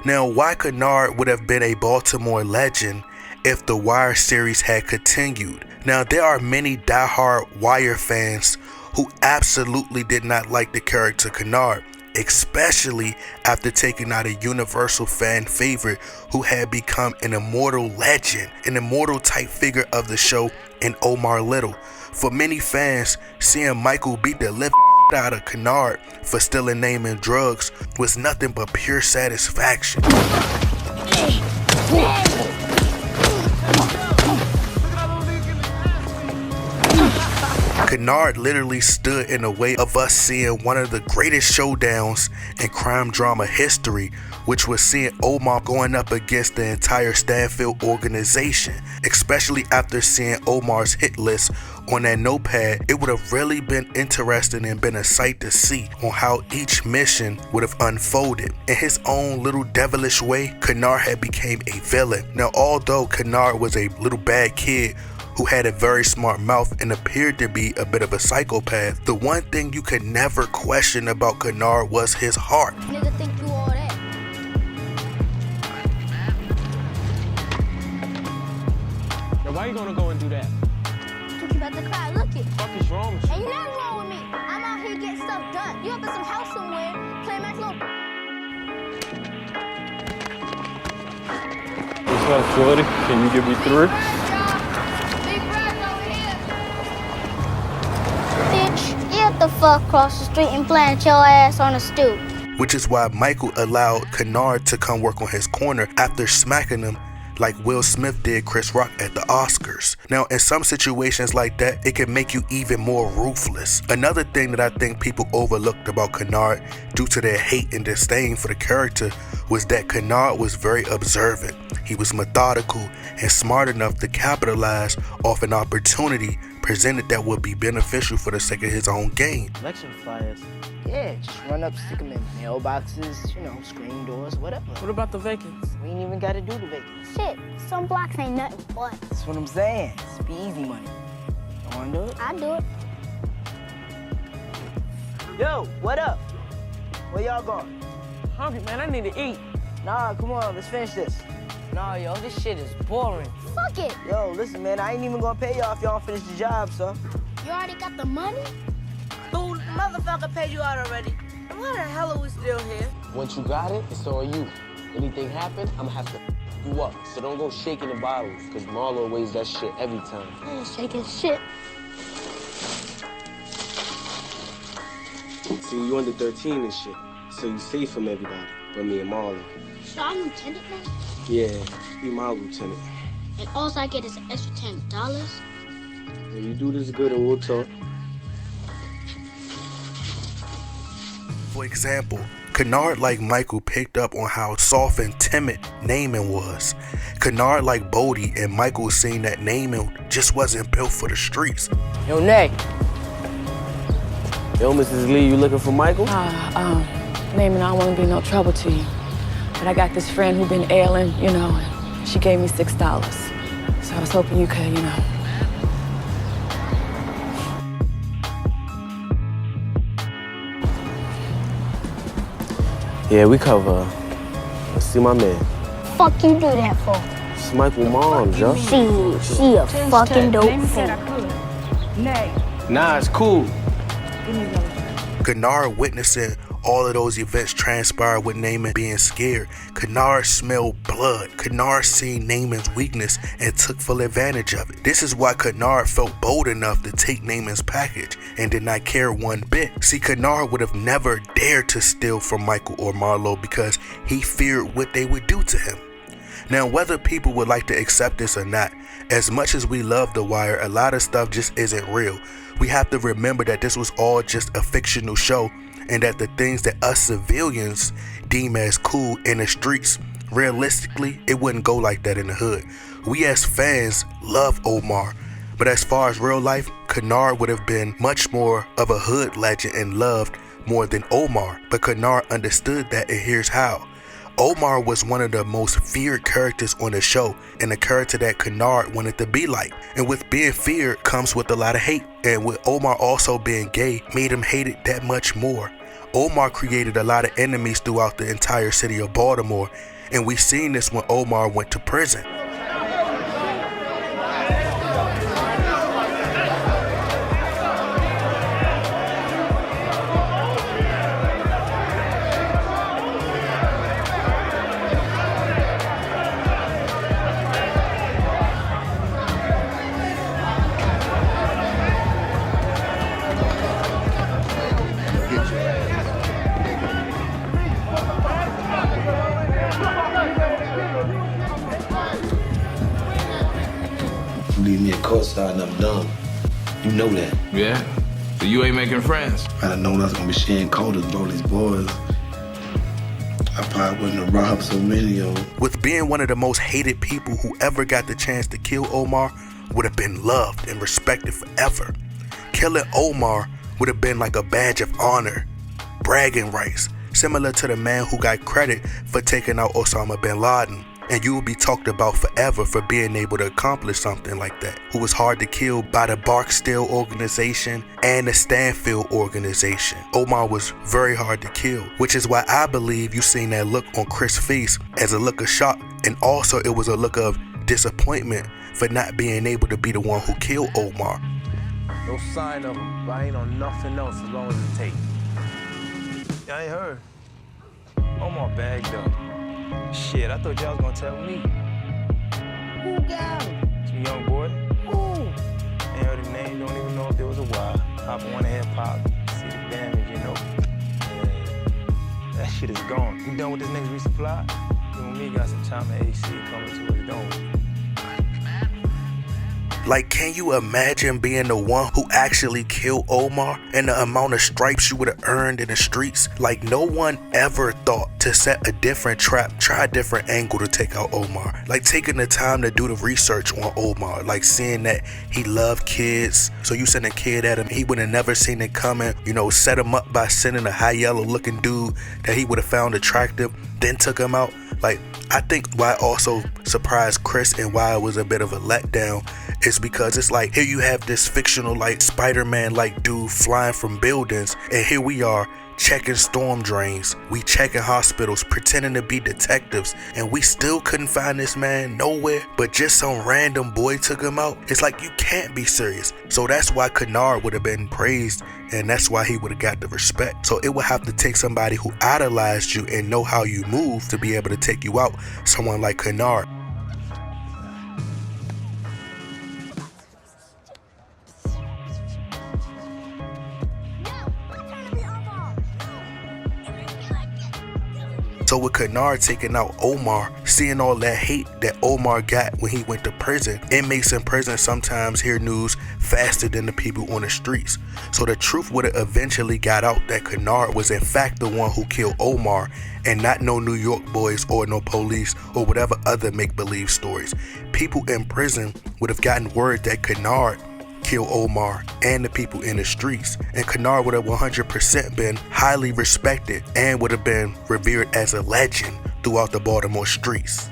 Now, why Kenard would have been a Baltimore legend if the Wire series had continued? Now, there are many diehard Wire fans who absolutely did not like the character Kenard, especially after taking out a universal fan favorite who had become an immortal legend, an immortal type figure of the show in Omar Little. For many fans, seeing Michael beat the living out of Kenard for stealing name and drugs was nothing but pure satisfaction. Kenard literally stood in the way of us seeing one of the greatest showdowns in crime drama history, which was seeing Omar going up against the entire Stanfield organization. Especially after seeing Omar's hit list on that notepad, it would have really been interesting and been a sight to see on how each mission would have unfolded. In his own little devilish way, Kenard had became a villain. Now, although Kenard was a little bad kid who had a very smart mouth and appeared to be a bit of a psychopath, the one thing you could never question about Kenard was his heart. Nigga think you all that. Now why you gonna go and do that? Took you about to cry, look it. What the fuck is wrong with you? Ain't nothing wrong with me. I'm out here getting stuff done. You up in some house somewhere, playing my little. What's up, Shorty? Can you give me 3? Bitch, get the fuck across the street and plant your ass on a stoop. Which is why Michael allowed Kenard to come work on his corner after smacking him like Will Smith did Chris Rock at the Oscars. Now, in some situations like that, it can make you even more ruthless. Another thing that I think people overlooked about Kenard due to their hate and disdain for the character was that Kenard was very observant. He was methodical and smart enough to capitalize off an opportunity presented that would be beneficial for the sake of his own gain. Election flyers. Yeah, just run up, stick them in mailboxes, you know, screen doors, whatever. What about the vacants? We ain't even gotta do the vacants. Shit, some blocks ain't nothing but. That's what I'm saying. It's be easy money. You wanna do it? I do it. Yo, what up? Where y'all going? Hungry, man. I need to eat. Nah, come on, let's finish this. Nah, yo, this shit is boring. Fuck it. Yo, listen, man, I ain't even gonna pay y'all if y'all don't finish the job, so. You already got the money? Dude, motherfucker paid you out already. And why the hell are we still here? Once you got it, it's all you. Anything happen, I'ma have to you up. So don't go shaking the bottles, because Marlo weighs that shit every time. I ain't shaking shit. See, you under 13 and shit, so you safe from everybody, but me and Marlo. So I'm lieutenant now? Yeah, be my lieutenant. And all I get is an extra $10. When you do this good and we'll talk. For example, Kenard, like Michael, picked up on how soft and timid Naaman was. Kenard, like Bodie and Michael, seen that Naaman just wasn't built for the streets. Yo, Nay. Yo, Mrs. Lee, you looking for Michael? Naaman, I don't want to be no trouble to you. But I got this friend who been ailing, you know, and she gave me $6. So I was hoping you could, you know. Yeah, we cover. Let's see my man. Fuck you do that for? It's Michael's mom, yo. She a fucking dope fiend. Nah, it's cool. Kenard witnessing all of those events transpire with Naaman being scared. Kenard smelled blood. Kenard seen Naaman's weakness and took full advantage of it. This is why Kenard felt bold enough to take Naaman's package and did not care one bit. See, Kenard would have never dared to steal from Michael or Marlo because he feared what they would do to him. Now, whether people would like to accept this or not, as much as we love The Wire, a lot of stuff just isn't real. We have to remember that this was all just a fictional show, and that the things that us civilians deem as cool in the streets, realistically, it wouldn't go like that in the hood. We as fans love Omar, but as far as real life, Kenard would have been much more of a hood legend and loved more than Omar. But Kenard understood that, and here's how. Omar was one of the most feared characters on the show, and a character that Kenard wanted to be like. And with being feared comes with a lot of hate, and with Omar also being gay made him hated that much more. Omar created a lot of enemies throughout the entire city of Baltimore, and we seen this when Omar went to prison. You leave me a co-star and I'm done. You know that. Yeah? So you ain't making friends? I'd have known I was gonna be sharing quotas with all these boys. I probably wouldn't have robbed so many of them. With being one of the most hated people who ever got the chance to kill Omar, would have been loved and respected forever. Killing Omar would have been like a badge of honor, bragging rights, similar to the man who got credit for taking out Osama bin Laden. And you will be talked about forever for being able to accomplish something like that. Who was hard to kill by the Barksdale organization and the Stanfield organization. Omar was very hard to kill, which is why I believe you seen that look on Chris' face as a look of shock, and also it was a look of disappointment for not being able to be the one who killed Omar. No sign of him, but I ain't on nothing else as long as it takes. Yeah, I ain't heard. Omar bagged up. Shit, I thought y'all was gonna tell me. Who got him? Some young boy. Who? Ain't heard his name, don't even know if there was a wire. Hop on one head pop, see the damage, you know. Yeah. That shit is gone. You done with this next resupply? You and me got some time at AC coming to us, don't we? Like, can you imagine being the one who actually killed Omar and the amount of stripes you would have earned in the streets? Like, no one ever thought to set a different trap, try a different angle to take out Omar. Like, taking the time to do the research on Omar, like seeing that he loved kids. So you send a kid at him, he would have never seen it coming. You know, set him up by sending a high yellow looking dude that he would have found attractive, then took him out. Like, I think why it also surprised Chris and why it was a bit of a letdown is because it's like, here you have this fictional like Spider-Man like dude flying from buildings, and here we are checking storm drains, we checking hospitals, pretending to be detectives, and we still couldn't find this man nowhere, but just some random boy took him out. It's like, you can't be serious. So that's why Kenard would have been praised, and that's why he would have got the respect. So it would have to take somebody who idolized you and know how you move to be able to take you out. Someone like Kenard. So with Kenard taking out Omar, seeing all that hate that Omar got when he went to prison, inmates in prison sometimes hear news faster than the people on the streets. So the truth would have eventually got out that Kenard was in fact the one who killed Omar, and not no New York boys or no police or whatever other make-believe stories. People in prison would have gotten word that Kenard killed Omar and the people in the streets, and Kenard would have 100% been highly respected and would have been revered as a legend throughout the Baltimore streets.